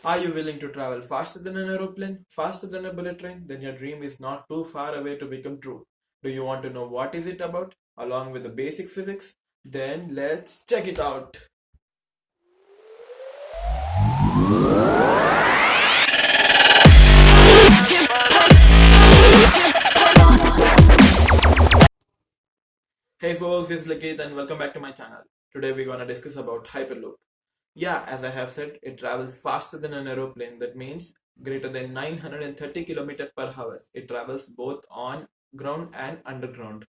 Are you willing to travel faster than an aeroplane, faster than a bullet train? Then your dream is not too far away to become true. Do you want to know what is it about, along with the basic physics? Then let's check it out. Hey folks, this is Lakit and welcome back to my channel. Today we're gonna discuss about Hyperloop. Yeah, as I have said, it travels faster than an aeroplane. That means greater than 930 km per hour. It travels both on ground and underground.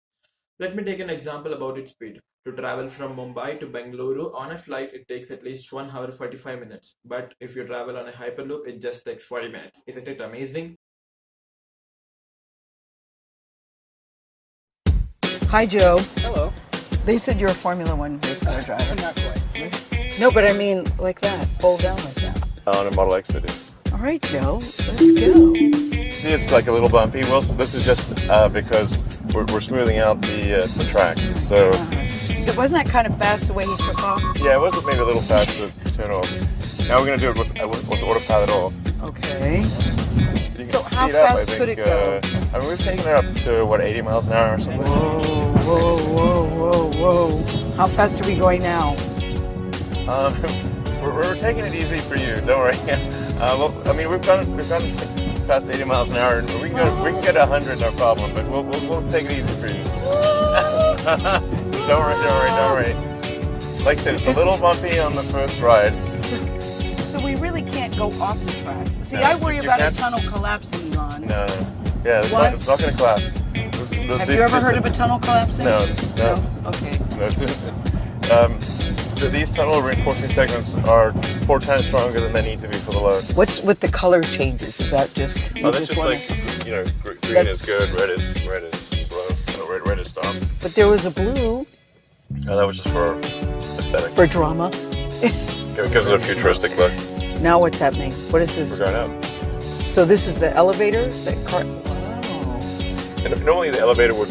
Let me take an example about its speed. To travel from Mumbai to Bengaluru on a flight, it takes at least 1 hour 45 minutes. But if you travel on a Hyperloop, it just takes 40 minutes. Isn't it amazing? Hi, Joe. Hello. They said you're a Formula One race car driver. Not quite. No, but I mean like that. Fold down like that. On a Model X it is. All right, Joe. Let's go. See, it's like a little bumpy. Well, this is just because we're smoothing out the track. So Wasn't that kind of fast the way he took off? yeah, it was maybe a little fast to turn off. Now we're gonna do it with autopilot off. Okay. You can So speed how up, fast I think, could it go? I mean, we've taken it up to what 80 miles an hour or something. Whoa. How fast are we going now? Um, we're taking it easy for you. Don't worry. Well, I mean, we've gone past 80 miles an hour, and we can get 100 no problem. But we'll take it easy for you. Don't worry. Like I said, it's a little bumpy on the first ride. So we really can't go off the tracks. See, No, I worry you about a can't. tunnel collapsing, Elon. No. Yeah, What? it's not going to collapse. Have you ever heard of a tunnel collapsing? No. Okay. No. These tunnel reinforcing segments are 4 times stronger than they need to be for the load. What's with the color changes? Is that just? Oh, that's just like, green is good, red is slow, red is stop. But there was a blue No, that was just for aesthetic. for drama. It gives it a futuristic look. Now what's happening? What is this? We're going up. So this is the elevator? The car? Wow. And normally the elevator we'd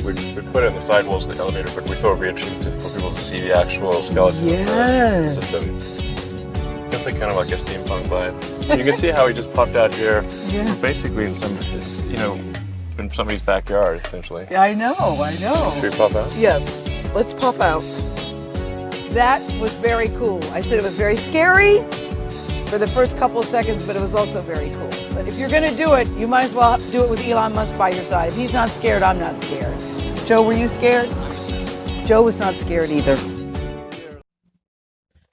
put it in the sidewalls of the elevator, but we thought it would be interesting for people to see the actual skeleton Yes. of the system. I guess like kind of like a steampunk vibe. You can see how he just popped out here. Yeah. Basically in in somebody's backyard, essentially. I know. Should we pop out? Yes. Let's pop out. That was very cool. I said it was very scary for the first couple of seconds, but it was also very cool. But if you're going to do it, you might as well do it with Elon Musk by your side. If he's not scared, I'm not scared. Joe, were you scared? Joe was not scared either.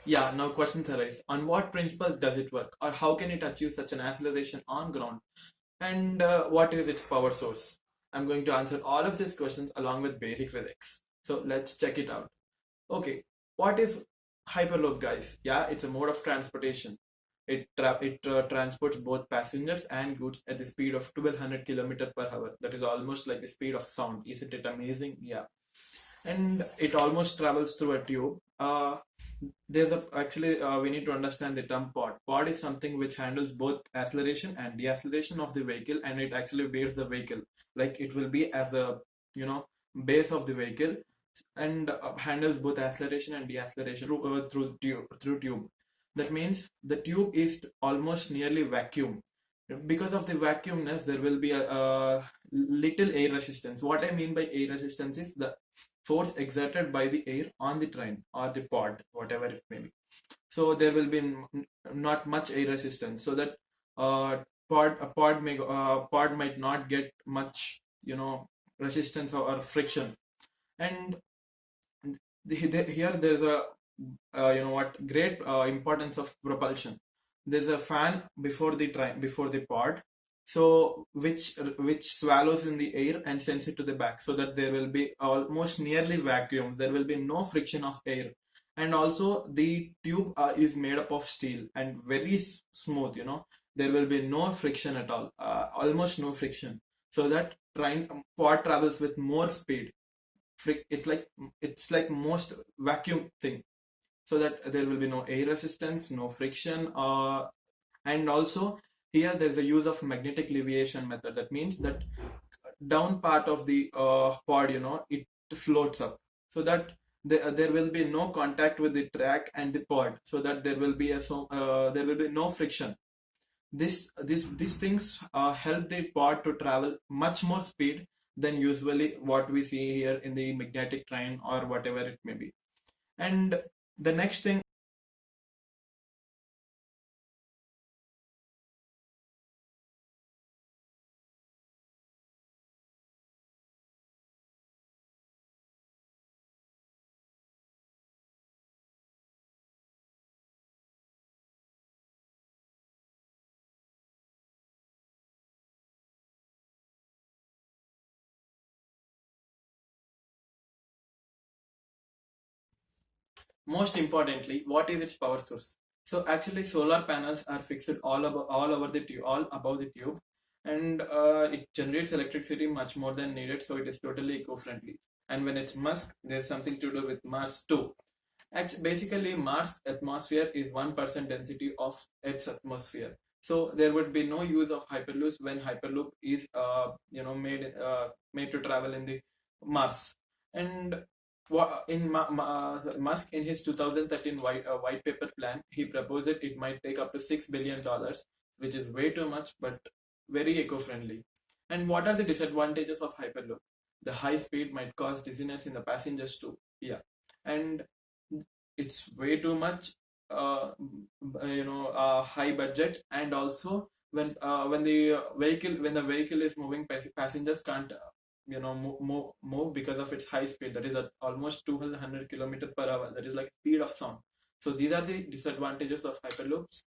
Yeah, now questions arise. On what principles does it work? Or how can it achieve such an acceleration on ground? And what is its power source? I'm going to answer all of these questions along with basic physics. So let's check it out. Okay, what is Hyperloop, guys? Yeah, it's a mode of transportation. It transports both passengers and goods at the speed of 1200 km per hour. That is almost like the speed of sound. Isn't it amazing? Yeah. And it almost travels through a tube. We need to understand the term pod. Pod is something which handles both acceleration and deceleration of the vehicle, and it actually bears the vehicle. Like it will be as a base of the vehicle, and handles both acceleration and deceleration through tube. That means the tube is almost nearly vacuum. Because of the vacuumness, there will be a little air resistance. What I mean by air resistance is the force exerted by the air on the train or the pod, whatever it may be. So there will be not much air resistance, so that pod might not get much resistance or friction. And here there's a great importance of propulsion. There's a fan before the pod, so which swallows in the air and sends it to the back, so that there will be almost nearly vacuum. There will be no friction of air, and also the tube is made up of steel and very smooth. There will be no friction at all, almost no friction, so that pod travels with more speed. It's like most vacuum thing, so that there will be no air resistance, no friction, and also here there is a use of magnetic leviation method. That means that down part of the pod, it floats up, so that there will be no contact with the track and the pod, so that there will be no friction. these things help the pod to travel much more speed than usually what we see here in the magnetic train or whatever it may be. And the next thing, most importantly, what is its power source? So actually, solar panels are fixed all over the tube, all above the tube, and it generates electricity much more than needed. So it is totally eco-friendly. And when it's Musk, there's something to do with Mars too. Basically, Mars atmosphere is 1% density of Earth's atmosphere. So there would be no use of Hyperloop when Hyperloop is made to travel in the Mars. And Musk in his 2013 white paper plan, he proposed it might take up to $6 billion, which is way too much, but very eco-friendly. And what are the disadvantages of Hyperloop? The high speed might cause dizziness in the passengers too. Yeah, and it's way too much high budget, and also when the vehicle is moving, passengers can't move because of its high speed, that is at almost 200 kilometers per hour, that is like speed of sound. So these are the disadvantages of hyperloops.